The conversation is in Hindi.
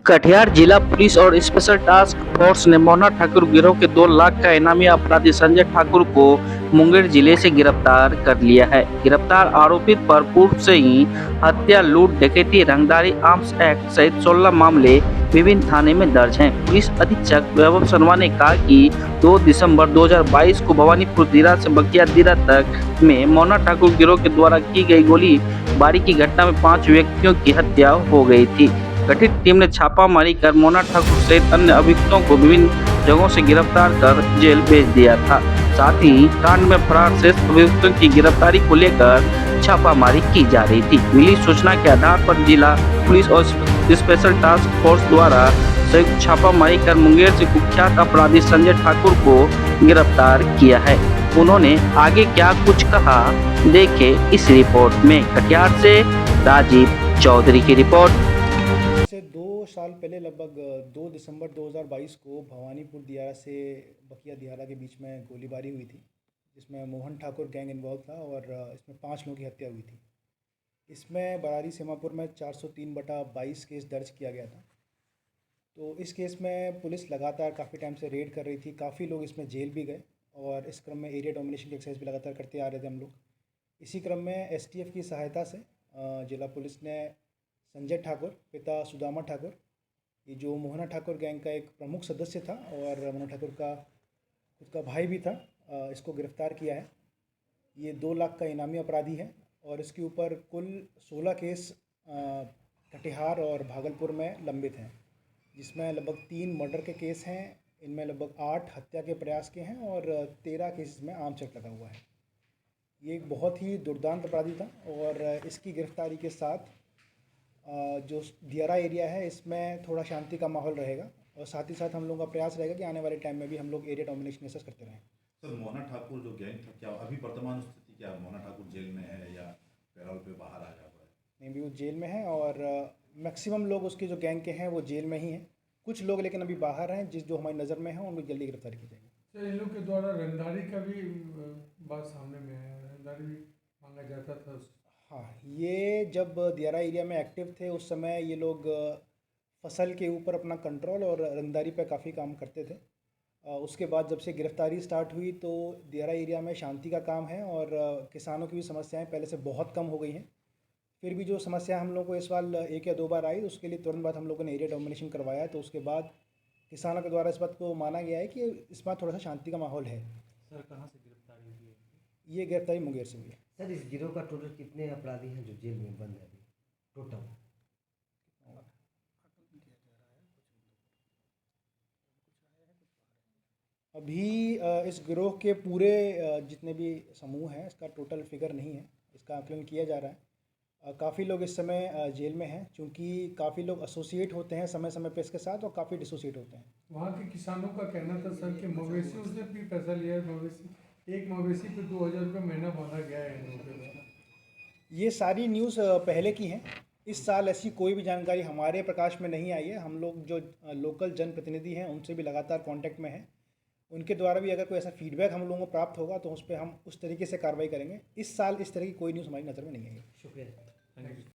कटिहार जिला पुलिस और स्पेशल टास्क फोर्स ने मोना ठाकुर गिरोह के 2 लाख का इनामी अपराधी संजय ठाकुर को मुंगेर जिले से गिरफ्तार कर लिया है। गिरफ्तार आरोपित पर पूर्व से ही हत्या, लूट, डकैती, रंगदारी, आर्म्स एक्ट सहित 16 मामले विभिन्न थाने में दर्ज हैं। पुलिस अधीक्षक वैभव शर्मा ने कहा कि 2 दिसंबर 2022 को भवानीपुर दिरा से बकिया दिरा तक में मोना ठाकुर गिरोह के द्वारा की गई गोलीबारी की घटना में 5 व्यक्तियों की हत्या हो गई थी। गठित टीम ने छापामारी कर मोना ठाकुर सहित अन्य अभियुक्तों को विभिन्न जगहों से गिरफ्तार कर जेल भेज दिया था। साथ ही कांड में फरार शेष अभियुक्तों की गिरफ्तारी को लेकर छापामारी की जा रही थी। मिली सूचना के आधार पर जिला पुलिस और स्पेशल टास्क फोर्स द्वारा संयुक्त छापामारी कर मुंगेर से कुख्यात अपराधी संजय ठाकुर को गिरफ्तार किया है। उन्होंने आगे क्या कुछ कहा, देखे इस रिपोर्ट में। कटिहार से राजीव चौधरी की रिपोर्ट। से 2 साल पहले लगभग 2 दिसंबर 2022 को भवानीपुर दियारा से बकिया दियारा के बीच में गोलीबारी हुई थी, जिसमें मोहन ठाकुर गैंग इन्वॉल्व था और इसमें 5 लोगों की हत्या हुई थी। इसमें बरारी सीमापुर में 403/22 केस दर्ज किया गया था। तो इस केस में पुलिस लगातार काफ़ी टाइम से रेड कर रही थी, काफ़ी लोग इसमें जेल भी गए और इस क्रम में एरिया डोमिनेशन की एक्सरसाइज भी लगातार करते आ रहे थे हम लोग। इसी क्रम में एसटीएफ की सहायता से जिला पुलिस ने संजय ठाकुर पिता सुदामा ठाकुर, ये जो मोहना ठाकुर गैंग का एक प्रमुख सदस्य था और मोहना ठाकुर का खुद का भाई भी था, इसको गिरफ्तार किया है। ये 2 लाख का इनामी अपराधी है और इसके ऊपर कुल 16 केस कटिहार और भागलपुर में लंबित हैं, जिसमें लगभग 3 मर्डर के केस हैं, इनमें लगभग 8 हत्या के प्रयास के हैं और 13 केसेस में आर्म्स एक्ट लगा हुआ है। ये एक बहुत ही दुर्दांत अपराधी था और इसकी गिरफ्तारी के साथ जो दियारा एरिया है इसमें थोड़ा शांति का माहौल रहेगा और साथ ही साथ हम लोगों का प्रयास रहेगा कि आने वाले टाइम में भी हम लोग एरिया डोमिनेशन एक्सरसाइज करते रहें। सर, मोना ठाकुर जो गैंग था, क्या अभी वर्तमान स्थिति क्या है? मोना ठाकुर जेल में है या पैरोल पे बाहर आया हुआ है? नहीं, भी वो जेल में है और मैक्सिमम लोग उसके जो गैंग के हैं वो जेल में ही हैं। कुछ लोग लेकिन अभी बाहर हैं, जो हमारी नज़र में हैं, उनको जल्दी गिरफ्तार की जाएगी। सर, इन लोग के द्वारा रंगदारी का भी बात सामने में है, रंगदारी भी मांगा जाता था। हाँ, ये जब दियारा एरिया में एक्टिव थे उस समय ये लोग फसल के ऊपर अपना कंट्रोल और रंगदारी पे काफ़ी काम करते थे। उसके बाद जब से गिरफ्तारी स्टार्ट हुई तो दियारा एरिया में शांति का काम है और किसानों की भी समस्याएं पहले से बहुत कम हो गई हैं। फिर भी जो समस्या हम लोग को इस साल 1 या 2 बार आई, उसके लिए तुरंत बाद हम लोगों ने एरिया डोमिनेशन करवाया। तो उसके बाद किसानों के द्वारा इस बात को माना गया है कि इस बार थोड़ा सा शांति का माहौल है। सर, कहाँ से गिरफ्तारी हुई है? ये गिरफ्तारी मुंगेर से हुई है। सर, इस गिरोह का टोटल कितने अपराधी हैं जो जेल में बंद है अभी टोटल? अभी इस गिरोह के पूरे जितने भी समूह हैं इसका टोटल फिगर नहीं है, इसका आकलन किया जा रहा है। काफ़ी लोग इस समय जेल में हैं, क्योंकि काफ़ी लोग एसोसिएट होते हैं समय समय पे इसके साथ और काफ़ी डिसोसिएट होते हैं। वहाँ के किसानों का कहना था सर कि मवेशियों से भी पैसा लिया है। एक मवेशी पे 2000 रुपये महीना मांगा गया है इन लोगों के द्वारा। ये सारी न्यूज़ पहले की हैं। इस साल ऐसी कोई भी जानकारी हमारे प्रकाश में नहीं आई है। हम लोग जो लोकल जनप्रतिनिधि हैं उनसे भी लगातार कांटेक्ट में हैं। उनके द्वारा भी अगर कोई ऐसा फीडबैक हम लोगों को प्राप्त होगा तो उस पर हम उस तरीके से कार्रवाई करेंगे। इस साल इस तरह की कोई न्यूज़ हमारी नज़र में नहीं आई है। शुक्रिया।